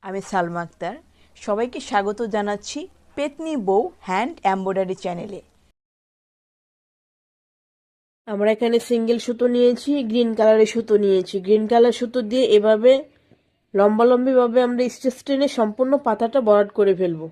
আমি সালমা আক্তার। সবাইকে স্বাগত জানাচ্ছি পেতনি বউ হ্যান্ড এমব্রয়ডারি চ্যানেলে। আমরা এখানে সিঙ্গেল সুতো নিয়েছি, গ্রিন কালারের সুতো নিয়েছি। গ্রিন কালার সুতো দিয়ে এভাবে লম্বালম্বি ভাবে আমরা স্টিচ টেনে সম্পূর্ণ পাতাটা ভরাট করে ফেলবো।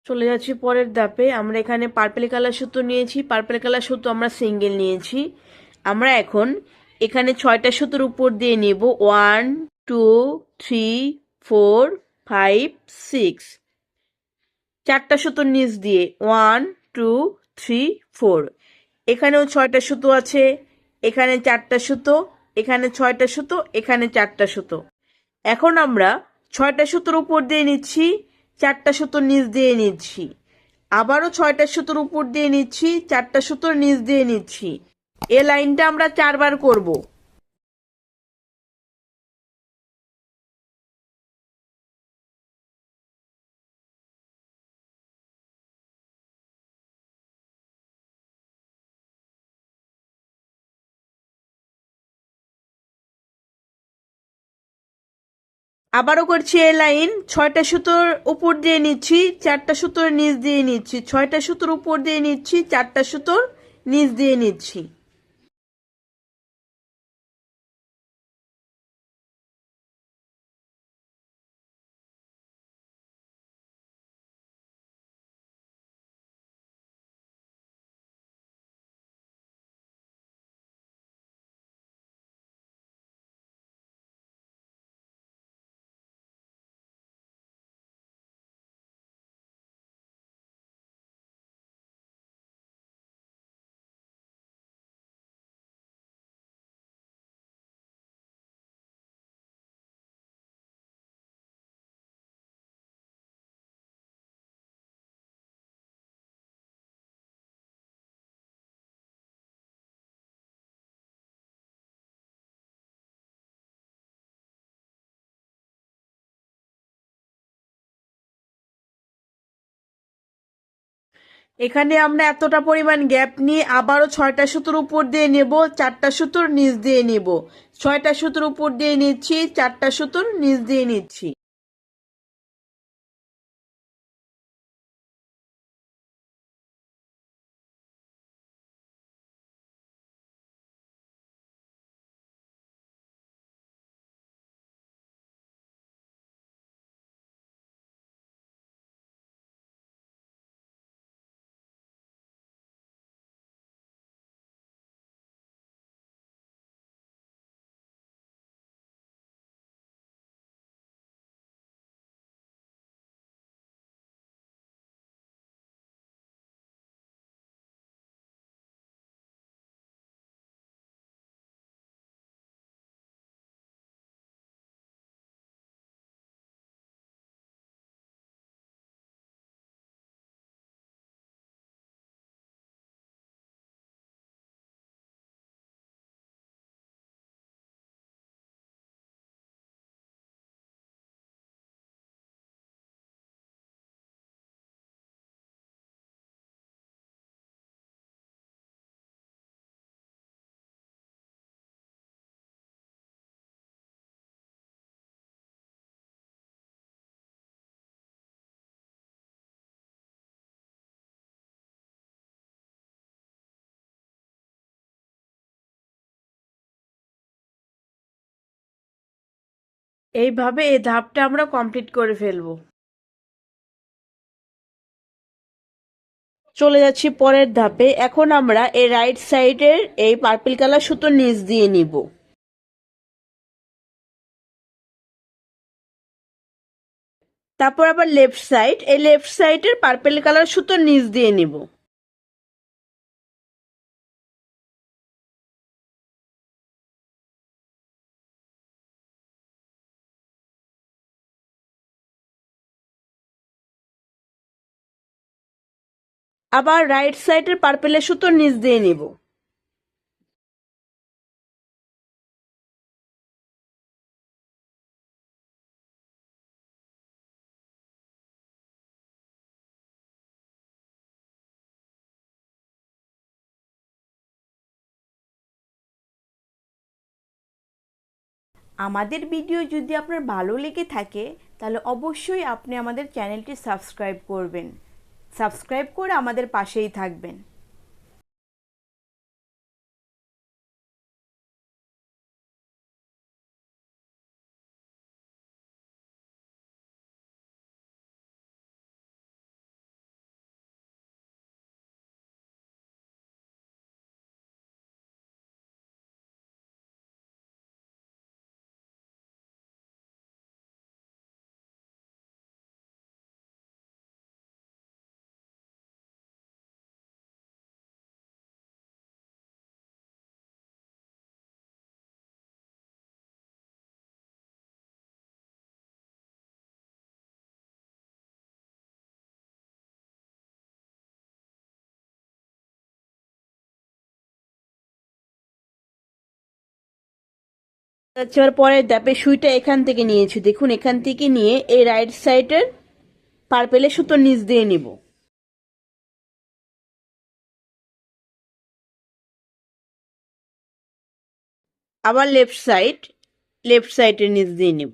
চলে যাচ্ছি পরের ধাপে। আমরা এখানে পার্পল কালার সুতো নিয়েছি, পার্পল কালার সুতো আমরা সিঙ্গেল নিয়েছি। আমরা এখন এখানে 6টা সুতোর উপর দিয়ে নেব 1 2 3 4 5 6। 4টা সুতোর নিচ দিয়ে 1 2 3 4। এখানেও 6টা সুতো আছে, এখানে 4টা সুতো, এখানে 6টা সুতো, এখানে 4টা সুতো। এখন আমরা 6টা সুতোর উপর দিয়ে নিচ্ছি, 4টা সুতোর নিচ দিয়ে নিচ্ছি, আবারও 6টা সুতোর উপর দিয়ে নিচ্ছি, 4টা সুতোর নিচ দিয়ে নিচ্ছি। এ লাইনটা আমরা 4বার করব। আবারও করছি এই লাইন, 6টা সুতোর উপর দিয়ে নিচ্ছি, 4টা সুতোর নিচ দিয়ে নিচ্ছি, 6টা সুতোর উপর দিয়ে নিচ্ছি, 4টা সুতোর নিচ দিয়ে নিচ্ছি। এখানে আমরা এতটা পরিমাণ গ্যাপ নিয়ে আবারও 6টা সুতোর উপর দিয়ে নেব, 4টা সুতোর নিচ দিয়ে নেব, 6টা সুতোর উপর দিয়ে নিচ্ছি, 4টা সুতোর নিচ দিয়ে নিচ্ছি। এইভাবে এই ধাপটা আমরা কমপ্লিট করে ফেলবো। চলে যাচ্ছি পরের ধাপে। এখন আমরা এই রাইট সাইডের এই পার্পল কালার সুতোর নিচ দিয়ে নিব। তারপর আবার লেফট সাইড, এই লেফট সাইডের পার্পল কালার সুতোর নিচ দিয়ে নিব। আবার রাইট সাইডের পার্পেলের সুতোর নিচ দিয়ে নিব। আমাদের ভিডিও যদি আপনার ভালো লেগে থাকে তাহলে অবশ্যই আপনি আমাদের চ্যানেলটি সাবস্ক্রাইব করবেন। সাবস্ক্রাইব করে আমাদের পাশেই থাকবেন। আচ্ছা, পরের ধাপে সুইটা এখান থেকে নিয়েছি, দেখুন এখান থেকে নিয়ে এই রাইট সাইডের পার্পেলের সুতোর নিচ দিয়ে নিব। আবার লেফট সাইডের নিচ দিয়ে নিব।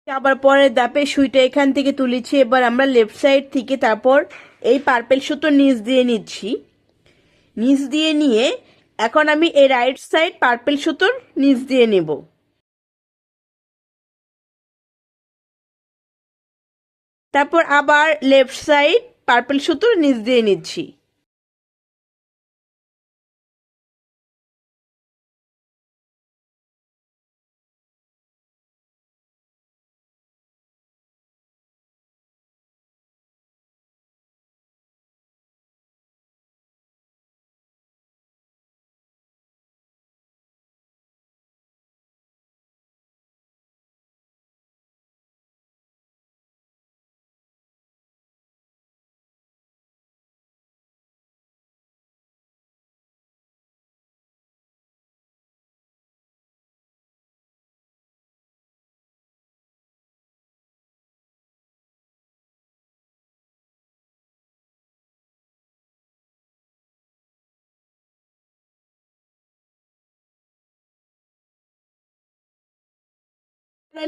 আবার পরের ধাপে সুইটা এখান থেকে তুলেছি। এবার আমরা লেফট সাইড থেকে তারপর এই পার্পেল সুতোর নিচ দিয়ে নিচ্ছি। নিচ দিয়ে নিয়ে এখন আমি এই রাইট সাইড পার্পেল সুতোর নিচ দিয়ে নেব। তারপর আবার লেফট সাইড পার্পেল সুতোর নিচ দিয়ে নিচ্ছি।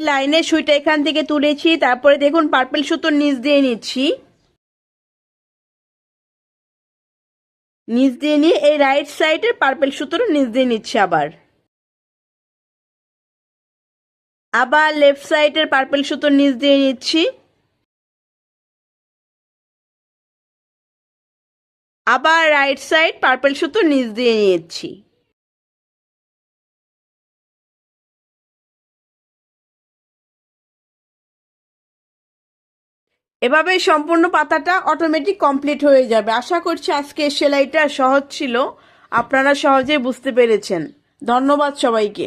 লাইনের সুইটা এখান থেকে তুলেছি, তারপরে দেখুন পার্পল সুতোর নিচ দিয়ে নিচ্ছি, নিচ দিয়ে নিয়ে এই রাইট সাইডের পার্পল সুতোর নিচ দিয়ে নিচ্ছি, আবার লেফট সাইডের পার্পল সুতোর নিচ দিয়ে নিচ্ছি, আবার রাইট সাইড পার্পল সুতোর নিচ দিয়ে নিচ্ছি। এভাবে সম্পূর্ণ পাতাটা অটোমেটিক কমপ্লিট হয়ে যাবে। আশা করছি আজকের সেলাইটা সহজ ছিল, আপনারা সহজেই বুঝতে পেরেছেন। ধন্যবাদ সবাইকে।